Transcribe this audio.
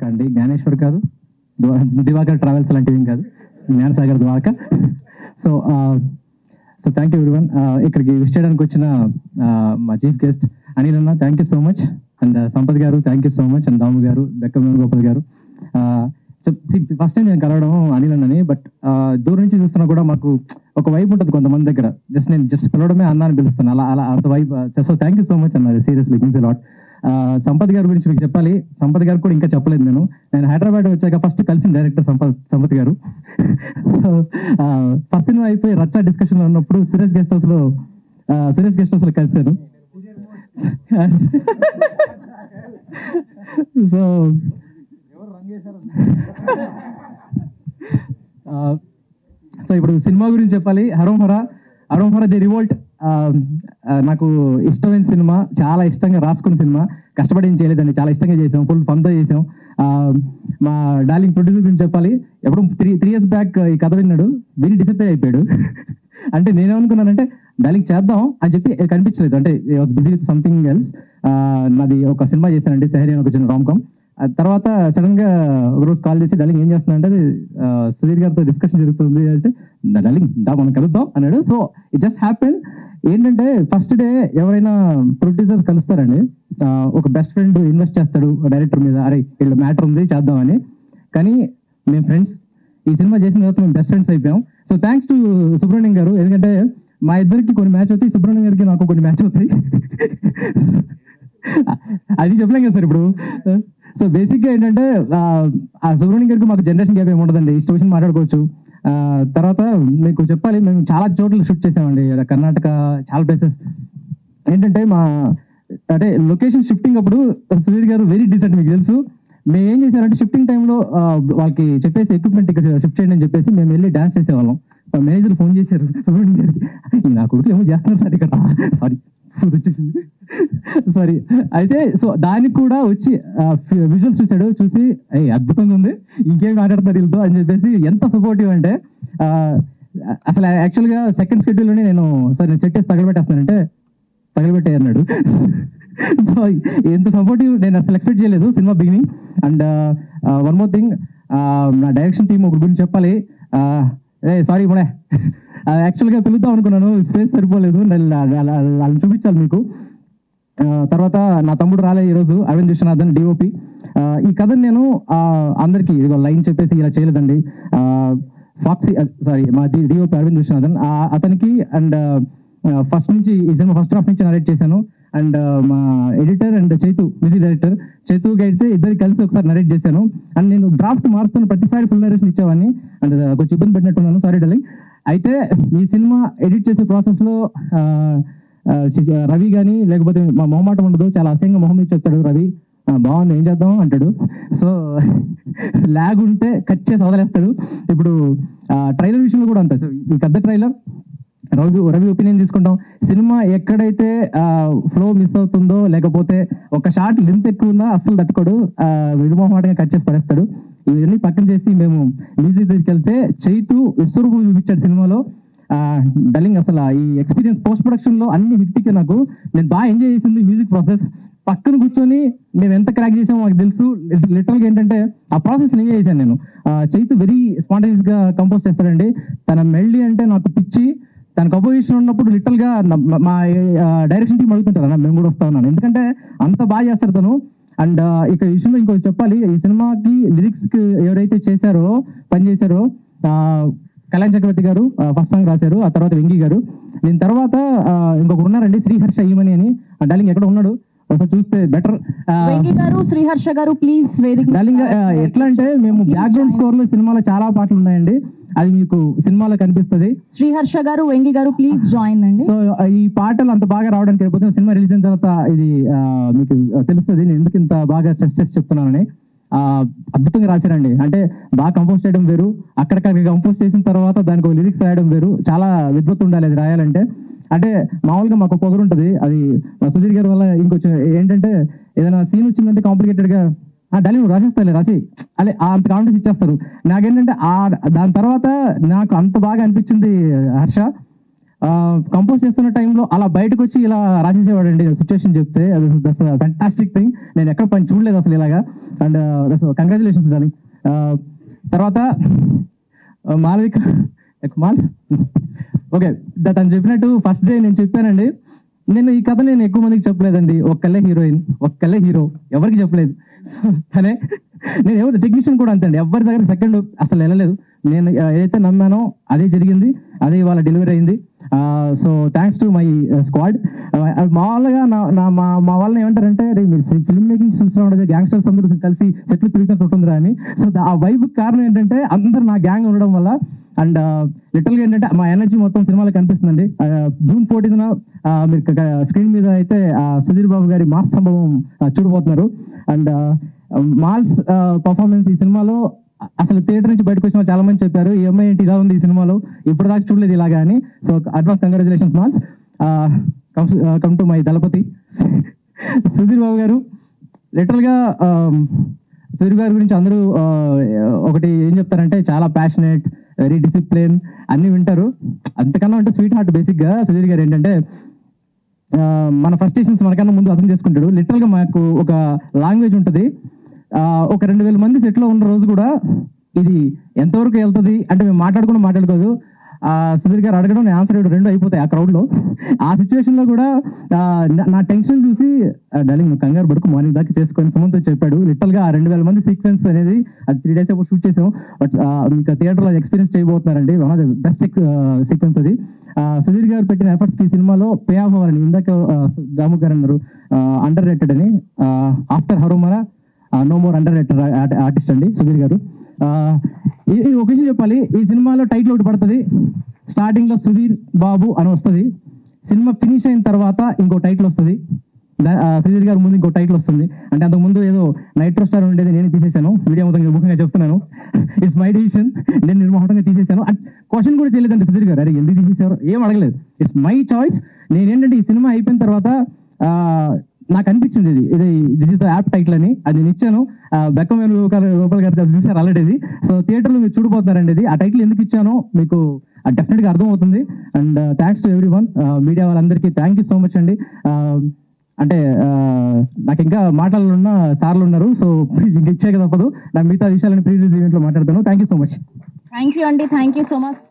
అండి జ్ఞానేశ్వర్ కాదు, దివాకర్ ట్రావెల్స్ లాంటివి ఏం కాదు, Gnanasagar Dwaraka. So so thank you everyone. ఇక్కడికి విష్ చేయడానికి వచ్చిన మా చీఫ్ గెస్ట్ అనిల్ అన్న, thank you so much. And Sampath garu thank you so much. And Damu garu, Bekka Venugopal గారు. సో ఫస్ట్ టైం నేను కలవడం అనిల్ అన్నని, బట్ దూరం నుంచి చూస్తున్నా కూడా మాకు ఒక వైబ్ ఉంటుంది కొంతమంది దగ్గర. నేను జస్ట్ పిలవడమే అన్న అని పిలుస్తాను, అలా అలా అంత vibe. So thank you so much అన్నది, seriously means a lot. Sampath గారి గురించి మీకు చెప్పాలి. సంపత్ గారు కూడా ఇంకా చెప్పలేదు. నేను హైదరాబాద్ వచ్చాక ఫస్ట్ కలిసిన డైరెక్టర్ సంపత్ గారు. సో ఫస్ట్ సినిమా అయిపోయి రచ్చా డిస్కషన్ లో ఉన్నప్పుడు సురేష్ గెస్ట్ హౌస్ లో కలిశాను. సో సో ఇప్పుడు సినిమా గురించి చెప్పాలి. హరోం హరా ది రివోల్ట్ నాకు ఇష్టమైన సినిమా, చాలా ఇష్టంగా రాసుకున్న సినిమా. కష్టపడి ఏం చేయలేదండి, చాలా ఇష్టంగా చేసాం, ఫుల్ ఫన్తో చేసాం. మా డార్లింగ్ ప్రొడ్యూసర్ గురించి చెప్పాలి. ఎప్పుడు 3 years బ్యాక్ ఈ కథ విని డిసప్పాయింట్ అయిపోయాడు. అంటే నేనేమనుకున్నానంటే డార్లింగ్ చేద్దాం అని చెప్పి కనిపించలేదు, అంటే బిజీ విత్ సంథింగ్ ఎల్స్. నాది ఒక సినిమా చేశానండి, సెహరీ అని ఒక చిన్న రామ్కామ్. తర్వాత సడన్ గా ఒకరోజు కాల్ చేసి డార్లింగ్ ఏం చేస్తున్నా అంటే సుధీర్ గారితో డిస్కషన్ జరుగుతుంది అంటే, డార్లింగ్ మనం కలుద్దాం అన్నాడు. So it just happen. ఏంటంటే ఫస్ట్ డే ఎవరైనా ప్రొడ్యూసర్స్ కలుస్తారండి, ఒక బెస్ట్ ఫ్రెండ్ ఇన్వెస్ట్ చేస్తాడు డైరెక్టర్ మీద, అరే వీళ్ళు మ్యాటర్ ఉంది చేద్దామని. కానీ మేము ఫ్రెండ్స్, ఈ సినిమా చేసిన తర్వాత మేము బెస్ట్ ఫ్రెండ్స్ అయిపోయాం. సో థ్యాంక్స్ టు సుబ్రహ్మణ్యం గారు, ఎందుకంటే మా ఇద్దరికి కొన్ని మ్యాచ్ అవుతాయి, సుబ్రహ్మణ్యం గారికి నాకు కొన్ని మ్యాచ్ అవుతాయి. అది చెప్పలేం కదా సార్ ఇప్పుడు. సో బేసిక్గా ఏంటంటే ఆ సుబ్రహ్మణ్యం గారికి మాకు జనరేషన్ గ్యాప్ ఏమి ఉండదండి, ఇష్టం వచ్చిన మాట్లాడుకోవచ్చు. తర్వాత మీకు చెప్పాలి, మేము చాలా చోట్ల షూట్ చేసామండి, కర్ణాటక చాలా ప్లేసెస్. ఏంటంటే అంటే లొకేషన్ షిఫ్టింగ్ అప్పుడు సుధీర్ గారు వెరీ డీసెంట్, మీకు తెలుసు. మేము ఏం చేశారంటే షిఫ్టింగ్ టైంలో వాళ్ళకి చెప్పేసి ఎక్విప్మెంట్ ఇక్కడ షిఫ్ట్ చేయండి అని చెప్పేసి మేము వెళ్ళి డాన్స్ చేసేవాళ్ళం. మేనేజర్ ఫోన్ చేశారు సుబ్రహ్మణ్యం గారికి, నా కొడుకు ఏమో చేస్తున్నారు సార్ ఇక్కడ, సారీ వచ్చేసింది సారీ. అయితే సో దానికి కూడా వచ్చి విజువల్స్ చూసాడు, చూసి అద్భుతంగా ఉంది, ఇంకేం మాట్లాడతారు వీళ్ళతో అని చెప్పేసి ఎంత సపోర్టివ్ అంటే. అసలు యాక్చువల్గా సెకండ్ షెడ్యూల్లోనే నేను సెట్ చేసి తగలబెట్టేస్తానంటే తగలబెట్టే అన్నాడు. సో ఎంత సపోర్టివ్ నేను అసలు ఎక్స్పెక్ట్ చేయలేదు cinema beginning. And one more thing, నా డైరెక్షన్ టీమ్ ఒకటి గురించి చెప్పాలి. సారీ మొడే, యాక్చువల్గా పిలుద్దాం అనుకున్నాను, స్పేస్ సరిపోలేదు, వాళ్ళని చూపించాలి మీకు. తర్వాత నా తమ్ముడు రాలే ఈరోజు, అరవింద్ విశ్వనాథన్ డిఓపి. ఈ కథను నేను అందరికీ ఇదిగో లైన్ చెప్పేసి ఇలా చేయలేదండి. ఫాక్సీ మా డిఓపి అరవింద్ విశ్వనాథన్, అతనికి అండ్ ఫస్ట్ నుంచి ఈ సినిమా ఫస్ట్ హాఫ్ నుంచి నరేట్ చేశాను. అండ్ మా ఎడిటర్ అండ్ మ్యూజిక్ డైరెక్టర్ చైతుకి అయితే ఇద్దరికి కలిసి ఒకసారి నరేట్ చేశాను. అండ్ నేను డ్రాఫ్ట్ మారుస్తున్న ప్రతిసారి ఫుల్ నరేషన్ ఇచ్చేవాడిని, అండ్ కొంచెం ఇబ్బంది పెట్టినట్టున్నాను, సారీ డార్లింగ్. అయితే ఈ సినిమా ఎడిట్ చేసే ప్రాసెస్లో రవి కానీ లేకపోతే మా మొహమాటం ఉండదు, చాలా అసహ్యంగా మొహం ఇచ్చి చెప్తాడు రవి, బాగుంది ఏం చేద్దాం అంటాడు. సో ల్యాగ్ ఉంటే కట్ చేసి వదిలేస్తాడు. ఇప్పుడు ట్రైలర్ విషయంలో కూడా అంతే. సో ఈ పెద్ద ట్రైలర్ రవి ఒపీనియన్ తీసుకుంటాం. సినిమా ఎక్కడైతే ఫ్లో మిస్ అవుతుందో లేకపోతే ఒక షార్ట్ లెంత్ ఎక్కువ ఉన్నా అస్సలు తట్టుకోడు, విడుమోహమాటంగా కట్ చేసి పడేస్తాడు. ఇవన్నీ పక్కన చేసి మేము మ్యూజిక్ దగ్గరికి వెళ్తే చైతు విశ్వరూపం చూపించాడు సినిమాలో. డల్లింగ్ అసలు ఈ ఎక్స్పీరియన్స్ పోస్ట్ ప్రొడక్షన్ లో అన్ని హిట్టికే నాకు, నేను బాగా ఎంజాయ్ చేసింది మ్యూజిక్ ప్రాసెస్. పక్కన కూర్చొని మేము ఎంత క్రాక్ చేసామో మాకు తెలుసు. లిటరల్గా ఏంటంటే ఆ ప్రాసెస్ ఎంజాయ్ చేశాను నేను. చైతు వెరీ స్పాంటేనియస్ గా కంపోజ్ చేస్తాడండి. తన మెల్డీ అంటే నాకు పిచ్చి. తన కంపోజిషన్ ఉన్నప్పుడు లిటరల్ గా మా డైరెక్షన్ టీం అడుగుతుంటారు అన్న మేము కూడా వస్తా ఉన్నాను, ఎందుకంటే అంత బాగా చేస్తారు తను. అండ్ ఇక్కడ విషయంలో ఇంకొక చెప్పాలి, ఈ సినిమాకి లిరిక్స్ కి ఎవరైతే పనిచేశారో కళ్యాణ్ చక్రవర్తి గారు ఫస్ట్ సాంగ్ రాశారు, ఆ తర్వాత వెంకీ గారు. దీని తర్వాత ఇంకొకరు ఉన్నారండి, శ్రీహర్ష ఈమని అని. డార్లింగ్ ఎక్కడ ఉన్నాడు ఒకసారి చూస్తే బెటర్. శ్రీహర్ష గారు ప్లీజ్. డార్లింగ్ ఎట్లా అంటే మేము బ్యాక్గ్రౌండ్ స్కోర్ లో సినిమాలో చాలా పాటలు ఉన్నాయండి, అది మీకు సినిమాలో కనిపిస్తుంది. శ్రీహర్ష గారు, వెంగి గారు ప్లీజ్ జాయిన్ అండి. సో ఈ పాటలు అంత బాగా రావడానికి అయిపోతే సినిమా రిలీజ్ అయిన తర్వాత ఇది మీకు తెలుస్తుంది నేను ఎందుకు ఇంత బాగా స్ట్రెస్ చేసి చెప్తున్నానని. అద్భుతంగా రాశారండి, అంటే బాగా కంపోజ్ చేయడం వేరు, అక్కడికక్కడ కంపోజ్ చేసిన తర్వాత దానికి ఒక లిరిక్స్ రాయడం వేరు. చాలా విద్వత్తు ఉండాలి అది రాయాలంటే. అంటే మామూలుగా మాకు పొగరు ఉంటుంది, అది సుధీర్ గారి వల్ల ఇంకొంచెం ఏంటంటే ఏదైనా సీన్ వచ్చిందంటే కాంప్లికేటెడ్ గా డాలి నువ్వు రాసేస్తాలే రాసి అదే అంత కాన్ఫిడెన్స్ ఇచ్చేస్తారు. నాకేంటంటే దాని తర్వాత నాకు అంత బాగా అనిపించింది హర్ష, కంపోజ్ చేస్తున్న టైంలో అలా బయటకు వచ్చి ఇలా రాసేసేవాడు అండి సిచ్యువేషన్ చెప్తే. That's fantastic thing. నేను ఎక్కడ పని చూడలేదు అసలు ఇలాగా. And congratulations darling. తర్వాత మాలవిక మాల్స్ ఓకే, తను చెప్పినట్టు ఫస్ట్ డే నేను చెప్పానండి. నేను ఈ కథ నేను ఎక్కువ మందికి చెప్పలేదండి. ఒక్కళ్ళే హీరోయిన్, ఒక్కళ్ళే హీరో, ఎవరికి చెప్పలేదు. తనే నేను ఎవరు టెక్నీషియన్ కూడా అంతే అండి, ఎవరి దగ్గర సెకండ్ అసలు వెళ్ళలేదు. నేను ఏదైతే నమ్మానో అదే జరిగింది, అదే ఇవాళ డెలివరీ అయింది. So thanks to my squad. మామూలుగా మా వాళ్ళని ఏమంటారంటే మీరు ఫిల్మ్ మేకింగ్ చూస్తున్నా ఉండదు, గ్యాంగ్స్టర్స్ అందరూ కలిసి సెట్లు తిరుగుతూ ఉంటుందిరా అని. సో ఆ వైబ్ కారణం ఏంటంటే అందరు నా గ్యాంగ్ ఉండడం వల్ల. అండ్ లిటరల్గా ఏంటంటే మా ఎనర్జీ మొత్తం సినిమాలో కనిపిస్తుందండి. జూన్ 14న మీరు స్క్రీన్ మీద అయితే సుధీర్ బాబు గారి మాస్ సంభవం చూడబోతున్నారు. అండ్ మాల్స్ పర్ఫార్మెన్స్ ఈ సినిమాలో అసలు థియేటర్ నుంచి బయటకు వచ్చిన చాలా మంది చెప్పారు, ఈ అమ్మాయి ఏంటి ఇలా ఉంది ఈ సినిమాలో, ఇప్పుడు దాకా చూడలేదు ఇలాగా అని. సో అడ్వాన్స్ కంగ్రాచులేషన్స్ మాల్స్. Come to my Dalapathi Sudheer Babu garu. లిటరల్గా సుధీర్ గారి గురించి అందరూ ఒకటి ఏం చెప్తారంటే చాలా ప్యాషనేట్, వెరీ డిసిప్లిన్ అన్నీ వింటారు. అంతకన్నా అంటే స్వీట్ హార్ట్. బేసిక్గా సుధీర్ గారు ఏంటంటే మన ఫ్రస్ట్రేషన్స్ మనకన్నా ముందు అర్థం చేసుకుంటాడు. లిటరల్గా మాకు ఒక లాంగ్వేజ్ ఉంటుంది. ఒక 2000 మంది సెట్లో ఉన్న రోజు కూడా ఇది ఎంతవరకు వెళ్తుంది అంటే మేము మాట్లాడుకోదు. సుధీర్ గారు అడగడం, నేను ఆన్సర్ ఇవ్వడం, రెండు అయిపోతాయి ఆ క్రౌడ్లో. ఆ సిచ్యువేషన్లో కూడా నా టెన్షన్ చూసి డార్లింగ్ నువ్వు కంగారు పడుకు, మార్నింగ్ దాకా చేసుకొని సుమంత్ చెప్పాడు. లిటరల్గా ఆ 2000 మంది సీక్వెన్స్ అనేది అది 3 days అప్పుడు షూట్ చేసాం. బట్ మీకు థియేటర్లో ఎక్స్పీరియన్స్ చేయబోతున్నారండి. One of the best sequence అది. సుధీర్ గారు పెట్టిన ఎఫర్ట్స్కి ఈ సినిమాలో పే ఆఫ్ అవ్వాలని ఇందాక దాము గారు అన్నారు అండర్ రేటెడ్ అని. ఆఫ్టర్ హరుమర no more underrated artist అండి సుధీర్ గారు. ఈ ఒక విషయం చెప్పాలి, ఈ సినిమాలో టైటిల్ ఒకటి పడుతుంది. స్టార్టింగ్లో సుధీర్ బాబు అని వస్తుంది, సినిమా ఫినిష్ అయిన తర్వాత ఇంకో టైటిల్ వస్తుంది. సుధీర్ గారు ముందు ఇంకో టైటిల్ వస్తుంది. అంటే అంతకుముందు ఏదో నైట్రో స్టార్ ఉండేది, నేను తీసేశాను. మీడియా ముఖ్యంగా చెప్తున్నాను, ఇట్స్ మై డిసిషన్. నేను నిర్మోహంగా తీసేశాను. క్వశ్చన్ కూడా చేయలేదండి సుధీర్ గారు, అరే ఎందుకు తీసేశారు ఏం అడగలేదు. It's my choice. నేనేంటంటే ఈ సినిమా అయిపోయిన తర్వాత నాకు అనిపించింది ఇది this is the app title అని, అది నేను ఇచ్చాను. బెక్కమేలు గోపాల్ గారు చూసారు ఆల్రెడీ ఇది. సో థియేటర్లో మీరు చూడబోతున్నారండి ఇది. ఆ టైటిల్ ఎందుకు ఇచ్చానో మీకు డెఫినెట్గా అర్థమవుతుంది. And thanks to every one, media వాళ్ళందరికీ థ్యాంక్ యూ సో మచ్ అండి. అంటే నాకు ఇంకా మాటలున్న సార్లు ఉన్నారు, సో ఇంక ఇచ్చే తప్పదు. నాకు మిగతా విషయాలను ప్రీ రిలీజ్ ఈవెంట్లో మాట్లాడతాను. Thank you so much. Thank you అండి, థ్యాంక్ యూ సో మచ్.